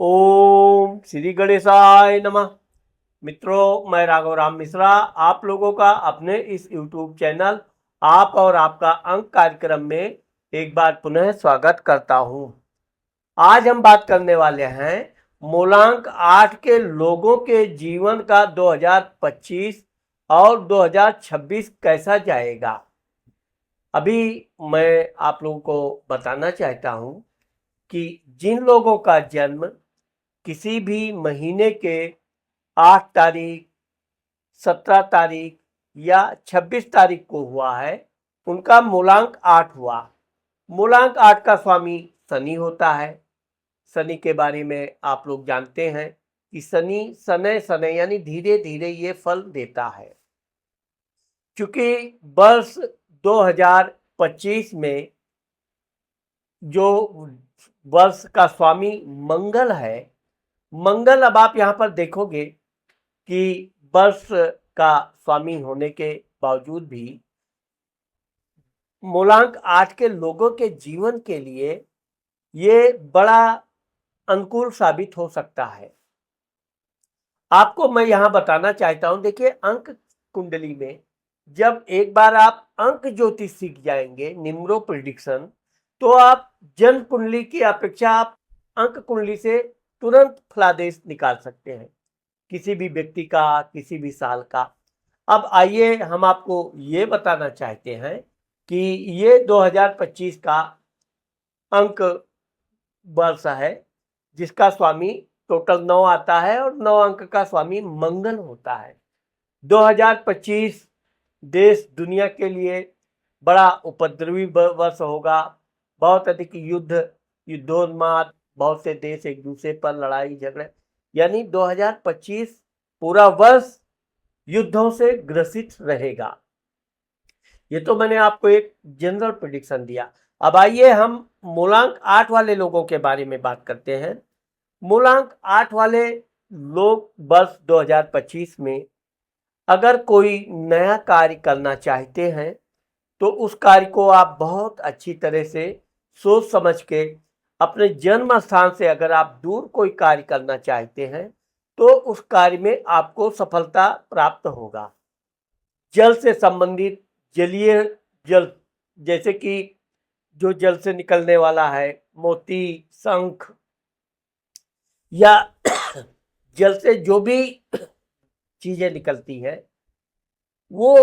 ओम श्री गणेशाय नमः। मित्रों, मैं राघव राम मिश्रा आप लोगों का अपने इस YouTube चैनल आप और आपका अंक कार्यक्रम में एक बार पुनः स्वागत करता हूं। आज हम बात करने वाले हैं मूलांक 8 के लोगों के जीवन का 2025 और 2026 कैसा जाएगा। अभी मैं आप लोगों को बताना चाहता हूं कि जिन लोगों का जन्म किसी भी महीने के 8 तारीख, 17 तारीख या 26 तारीख को हुआ है, उनका मूलांक 8 हुआ। मूलांक 8 का स्वामी शनि होता है। शनि के बारे में आप लोग जानते हैं कि शनि शनय शनय यानी धीरे धीरे ये फल देता है। चूंकि वर्ष 2025 में जो वर्ष का स्वामी मंगल है, मंगल अब आप यहाँ पर देखोगे कि वर्ष का स्वामी होने के बावजूद भी मूलांक 8 के लोगों के जीवन के लिए ये बड़ा अनुकूल साबित हो सकता है। आपको मैं यहाँ बताना चाहता हूँ, देखिए अंक कुंडली में जब एक बार आप अंक ज्योतिष सीख जाएंगे, निम्रो प्रिडिक्शन, तो आप जन्म कुंडली की अपेक्षा आप अंक कुंडली से तुरंत फलादेश निकाल सकते हैं, किसी भी व्यक्ति का, किसी भी साल का। अब आइए हम आपको ये बताना चाहते हैं कि ये 2025 का अंक वर्ष है, जिसका स्वामी टोटल 9 आता है और 9 अंक का स्वामी मंगल होता है। 2025 देश दुनिया के लिए बड़ा उपद्रवी वर्ष होगा। बहुत अधिक युद्धोन्माद, बहुत से देश एक दूसरे पर लड़ाई झगड़े, यानी 2025 पूरा वर्ष युद्धों से ग्रसित रहेगा। ये तो मैंने आपको एक जनरल प्रेडिक्शन दिया। अब आइए हम मूलांक 8 वाले लोगों के बारे में बात करते हैं। मूलांक 8 वाले लोग वर्ष 2025 में अगर कोई नया कार्य करना चाहते हैं तो उस कार्य को आप बहुत अच्छी तरह से सोच समझ के, अपने जन्म स्थान से अगर आप दूर कोई कार्य करना चाहते हैं तो उस कार्य में आपको सफलता प्राप्त होगा। जल से संबंधित जलीय जल, जैसे कि जो जल से निकलने वाला है, मोती, शंख, या जल से जो भी चीजें निकलती हैं, वो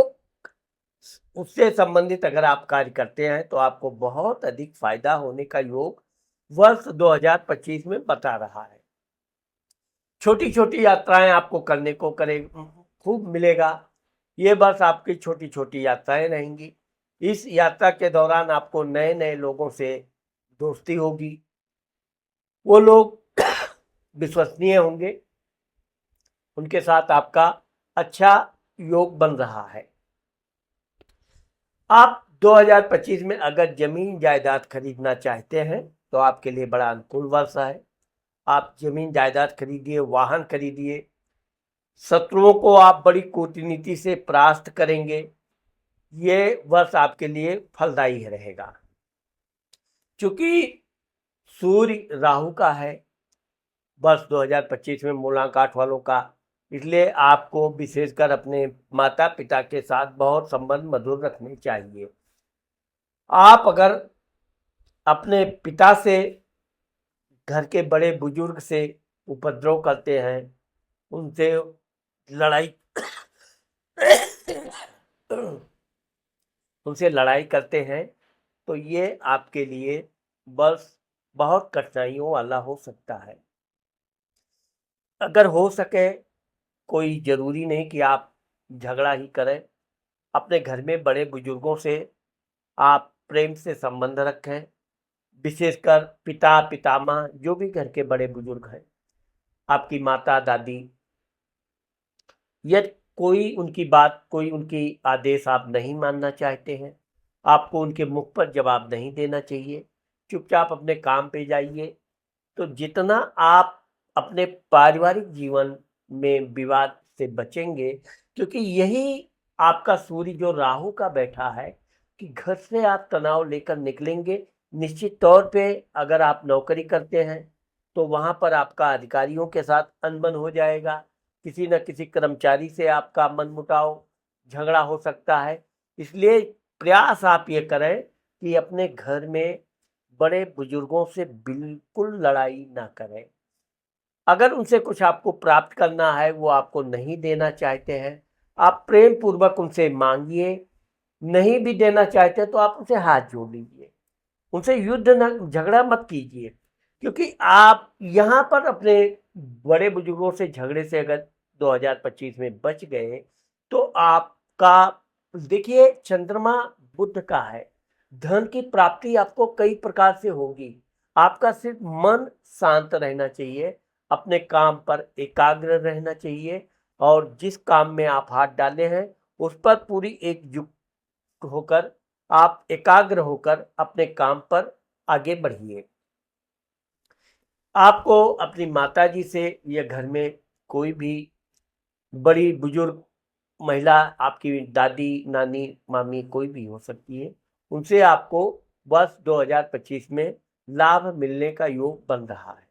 उससे संबंधित अगर आप कार्य करते हैं तो आपको बहुत अधिक फायदा होने का योग वर्ष 2025 में बता रहा है। छोटी छोटी यात्राएं आपको करने को खूब मिलेगा। ये बस आपकी छोटी छोटी यात्राएं रहेंगी। इस यात्रा के दौरान आपको नए नए लोगों से दोस्ती होगी। वो लोग विश्वसनीय होंगे, उनके साथ आपका अच्छा योग बन रहा है। आप 2025 में अगर जमीन जायदाद खरीदना चाहते हैं तो आपके लिए बड़ा अनुकूल वर्ष है। आप जमीन जायदाद खरीदिए, वाहन खरीदिए। शत्रुओं को आप बड़ी कूटनीति से परास्त करेंगे। ये वर्ष आपके लिए फलदायी रहेगा। चूंकि सूर्य राहु का है वर्ष 2025 में मूलांक 8 वालों का, इसलिए आपको विशेषकर अपने माता पिता के साथ बहुत संबंध मधुर रखने चाहिए। आप अगर अपने पिता से, घर के बड़े बुजुर्ग से उपद्रव करते हैं, उनसे लड़ाई उनसे लड़ाई करते हैं, तो ये आपके लिए वर्ष बहुत कठिनाइयों वाला हो सकता है। अगर हो सके, कोई जरूरी नहीं कि आप झगड़ा ही करें। अपने घर में बड़े बुजुर्गों से आप प्रेम से संबंध रखें, विशेषकर पिता पितामह, जो भी घर के बड़े बुजुर्ग हैं, आपकी माता दादी, यदि कोई उनकी बात, कोई उनकी आदेश आप नहीं मानना चाहते हैं, आपको उनके मुख पर जवाब नहीं देना चाहिए। चुपचाप अपने काम पे जाइए। तो जितना आप अपने पारिवारिक जीवन में विवाद से बचेंगे, क्योंकि यही आपका सूर्य जो राहु का बैठा है, कि घर से आप तनाव लेकर निकलेंगे। निश्चित तौर पे अगर आप नौकरी करते हैं तो वहाँ पर आपका अधिकारियों के साथ अनबन हो जाएगा, किसी न किसी कर्मचारी से आपका मनमुटाव, झगड़ा हो सकता है। इसलिए प्रयास आप ये करें कि अपने घर में बड़े बुजुर्गों से बिल्कुल लड़ाई ना करें। अगर उनसे कुछ आपको प्राप्त करना है, वो आपको नहीं देना चाहते हैं, आप प्रेम पूर्वक उनसे मांगिए। नहीं भी देना चाहते तो आप उनसे हाथ जोड़ लीजिए, उनसे युद्ध न झगड़ा मत कीजिए, क्योंकि आप यहाँ पर अपने बड़े बुजुर्गों से झगड़े से अगर 2025 में बच गए तो आपका, देखिए चंद्रमा बुध का है, धन की प्राप्ति आपको कई प्रकार से होगी। आपका सिर्फ मन शांत रहना चाहिए, अपने काम पर एकाग्र रहना चाहिए, और जिस काम में आप हाथ डाले हैं उस पर पूरी एकजुट होकर, आप एकाग्र होकर अपने काम पर आगे बढ़िए। आपको अपनी माताजी से या घर में कोई भी बड़ी बुजुर्ग महिला, आपकी दादी, नानी, मामी कोई भी हो सकती है, उनसे आपको वर्ष 2025 में लाभ मिलने का योग बन रहा है।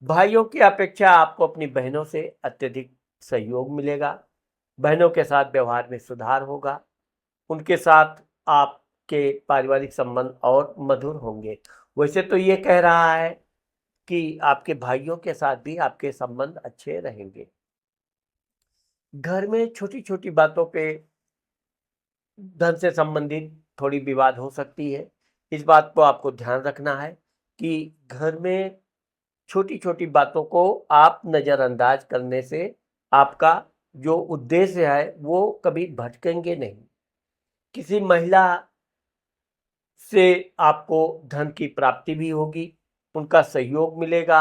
भाइयों की अपेक्षा आपको अपनी बहनों से अत्यधिक सहयोग मिलेगा। बहनों के साथ व्यवहार में सुधार होगा, उनके साथ आपके पारिवारिक संबंध और मधुर होंगे। वैसे तो ये कह रहा है कि आपके भाइयों के साथ भी आपके संबंध अच्छे रहेंगे। घर में छोटी-छोटी बातों पे धन से संबंधित थोड़ी विवाद हो सकती है। इस बात को आपको ध्यान रखना है कि घर में छोटी-छोटी बातों को आप नज़रअंदाज करने से आपका जो उद्देश्य है वो कभी भटकेंगे नहीं। किसी महिला से आपको धन की प्राप्ति भी होगी, उनका सहयोग मिलेगा,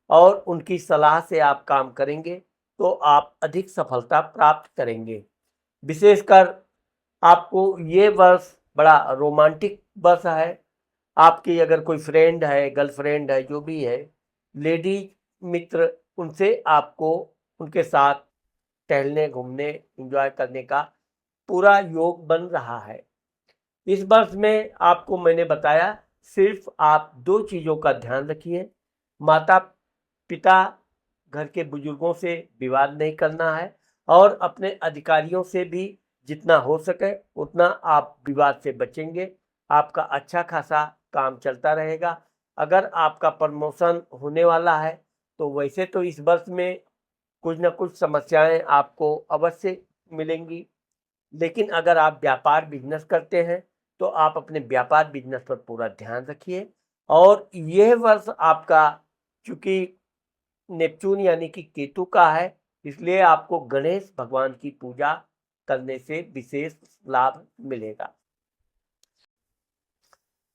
और उनकी सलाह से आप काम करेंगे तो आप अधिक सफलता प्राप्त करेंगे। विशेषकर आपको ये वर्ष बड़ा रोमांटिक वर्ष है। आपकी अगर कोई फ्रेंड है, गर्लफ्रेंड है, जो भी है, लेडी मित्र, उनसे आपको उनके साथ टहलने, घूमने, एंजॉय करने का पूरा योग बन रहा है। इस वर्ष में आपको मैंने बताया, सिर्फ आप 2 चीज़ों का ध्यान रखिए। माता-पिता, घर के बुजुर्गों से विवाद नहीं करना है, और अपने अधिकारियों से भी जितना हो सके उतना आप विवाद से बचेंगे। आपका अच्छा खासा काम चलता रहेगा। अगर आपका प्रमोशन होने वाला है तो वैसे तो इस वर्ष में कुछ न कुछ समस्याएं आपको अवश्य मिलेंगी, लेकिन अगर आप व्यापार बिजनेस करते हैं तो आप अपने व्यापार बिजनेस पर पूरा ध्यान रखिए। और यह वर्ष आपका, चूंकि नेपच्यून यानी कि केतु का है, इसलिए आपको गणेश भगवान की पूजा करने से विशेष लाभ मिलेगा।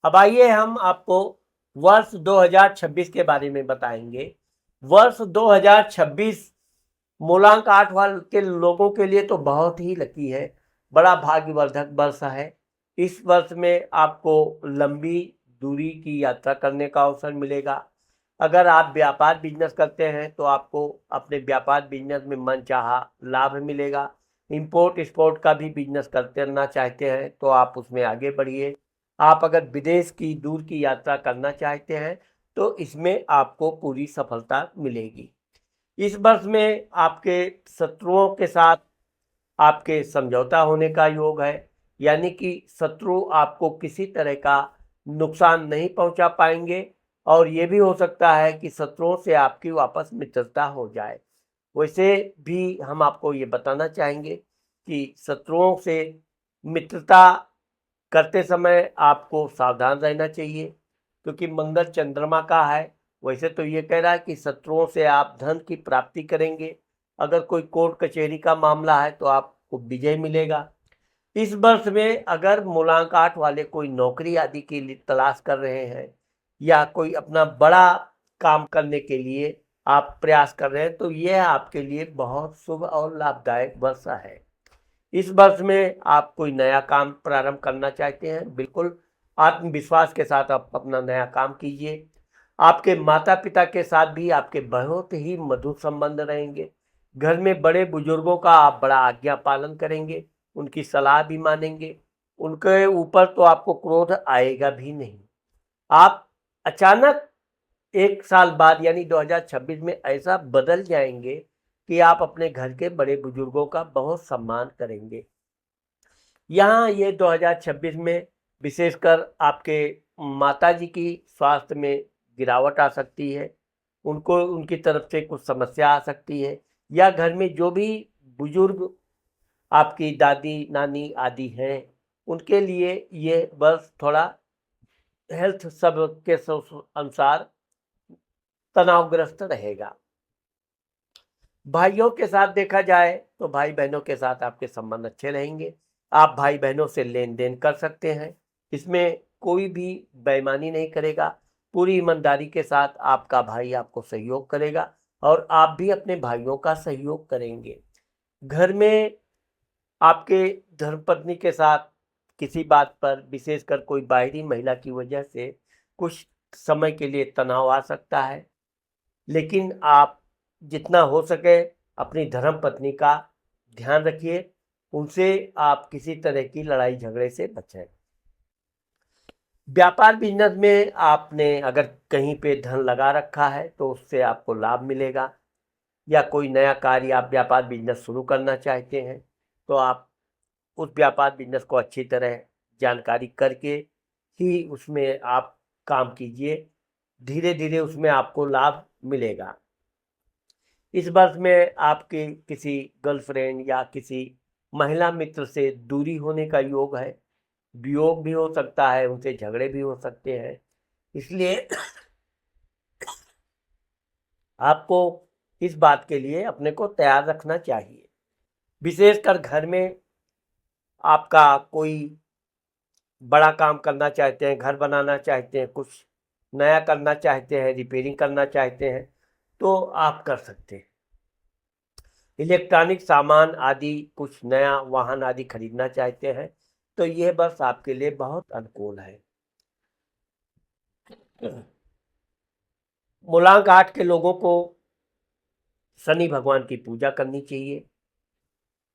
अब आइए हम आपको वर्ष 2026 के बारे में बताएंगे। वर्ष 2026 मूलांक 8 वाले के लोगों के लिए तो बहुत ही लकी है, बड़ा भाग्यवर्धक वर्ष है। इस वर्ष में आपको लंबी दूरी की यात्रा करने का अवसर मिलेगा। अगर आप व्यापार बिजनेस करते हैं तो आपको अपने व्यापार बिजनेस में मनचाहा लाभ मिलेगा। इंपोर्ट एक्सपोर्ट का भी बिजनेस करना चाहते हैं तो आप उसमें आगे बढ़िए। आप अगर विदेश की दूर की यात्रा करना चाहते हैं तो इसमें आपको पूरी सफलता मिलेगी। इस वर्ष में आपके शत्रुओं के साथ आपके समझौता होने का योग है, यानी कि शत्रु आपको किसी तरह का नुकसान नहीं पहुंचा पाएंगे, और ये भी हो सकता है कि शत्रुओं से आपकी वापस मित्रता हो जाए। वैसे भी हम आपको ये बताना चाहेंगे कि शत्रुओं से मित्रता करते समय आपको सावधान रहना चाहिए, क्योंकि मंगल चंद्रमा का है। वैसे तो ये कह रहा है कि शत्रुओं से आप धन की प्राप्ति करेंगे। अगर कोई कोर्ट कचहरी का मामला है तो आपको विजय मिलेगा। इस वर्ष में अगर मूलांक 8 वाले कोई नौकरी आदि के लिए तलाश कर रहे हैं, या कोई अपना बड़ा काम करने के लिए आप प्रयास कर रहे हैं, तो यह आपके लिए बहुत शुभ और लाभदायक वर्ष है। इस वर्ष में आप कोई नया काम प्रारंभ करना चाहते हैं, बिल्कुल आत्मविश्वास के साथ आप अपना नया काम कीजिए। आपके माता पिता के साथ भी आपके बहुत ही मधुर संबंध रहेंगे। घर में बड़े बुजुर्गों का आप बड़ा आज्ञा पालन करेंगे, उनकी सलाह भी मानेंगे, उनके ऊपर तो आपको क्रोध आएगा भी नहीं। आप अचानक एक साल बाद यानी 2026 में ऐसा बदल जाएंगे कि आप अपने घर के बड़े बुजुर्गों का बहुत सम्मान करेंगे। यहाँ ये 2026 में विशेषकर आपके माताजी की स्वास्थ्य में गिरावट आ सकती है, उनको उनकी तरफ से कुछ समस्या आ सकती है, या घर में जो भी बुजुर्ग आपकी दादी नानी आदि हैं उनके लिए ये बस थोड़ा हेल्थ सब के अनुसार तनावग्रस्त रहेगा। भाइयों के साथ देखा जाए तो भाई बहनों के साथ आपके संबंध अच्छे रहेंगे। आप भाई बहनों से लेन देन कर सकते हैं, इसमें कोई भी बेईमानी नहीं करेगा। पूरी ईमानदारी के साथ आपका भाई आपको सहयोग करेगा और आप भी अपने भाइयों का सहयोग करेंगे। घर में आपके धर्मपत्नी के साथ किसी बात पर विशेषकर कोई बाहरी महिला की वजह से कुछ समय के लिए तनाव आ सकता है, लेकिन आप जितना हो सके अपनी धर्मपत्नी का ध्यान रखिए, उनसे आप किसी तरह की लड़ाई झगड़े से बचें। व्यापार बिजनेस में आपने अगर कहीं पे धन लगा रखा है तो उससे आपको लाभ मिलेगा, या कोई नया कार्य आप व्यापार बिजनेस शुरू करना चाहते हैं तो आप उस व्यापार बिजनेस को अच्छी तरह जानकारी करके ही उसमें आप काम कीजिए, धीरे धीरे उसमें आपको लाभ मिलेगा। इस वर्ष में आपके किसी गर्लफ्रेंड या किसी महिला मित्र से दूरी होने का योग है, वियोग भी हो सकता है, उनसे झगड़े भी हो सकते हैं, इसलिए आपको इस बात के लिए अपने को तैयार रखना चाहिए। विशेषकर घर में आपका कोई बड़ा काम करना चाहते हैं, घर बनाना चाहते हैं, कुछ नया करना चाहते हैं, रिपेयरिंग करना चाहते हैं तो आप कर सकते हैं। इलेक्ट्रॉनिक सामान आदि कुछ नया वाहन आदि खरीदना चाहते हैं तो यह बस आपके लिए बहुत अनुकूल है। मूलांक 8 के लोगों को शनि भगवान की पूजा करनी चाहिए।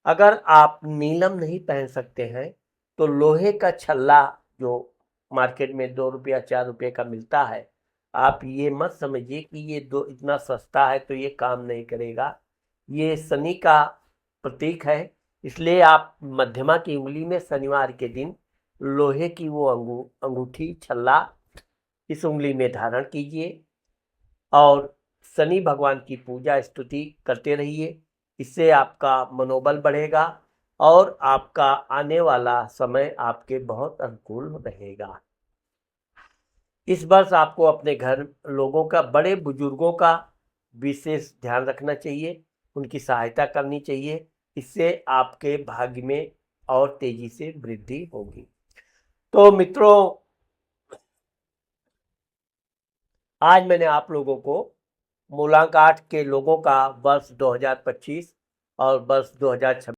अगर आप नीलम नहीं पहन सकते हैं तो लोहे का छल्ला जो मार्केट में 2 रुपया 4 रुपये का मिलता है, आप ये मत समझिए कि ये दो इतना सस्ता है तो ये काम नहीं करेगा। ये शनि का प्रतीक है, इसलिए आप मध्यमा की उंगली में शनिवार के दिन लोहे की वो अंगूठी छल्ला इस उंगली में धारण कीजिए और शनि भगवान की पूजा स्तुति करते रहिए। इससे आपका मनोबल बढ़ेगा और आपका आने वाला समय आपके बहुत अनुकूल रहेगा। इस वर्ष आपको अपने घर लोगों का, बड़े बुजुर्गों का विशेष ध्यान रखना चाहिए, उनकी सहायता करनी चाहिए, इससे आपके भाग्य में और तेजी से वृद्धि होगी। तो मित्रों, आज मैंने आप लोगों को मूलांक 8 के लोगों का वर्ष 2025 और वर्ष 2026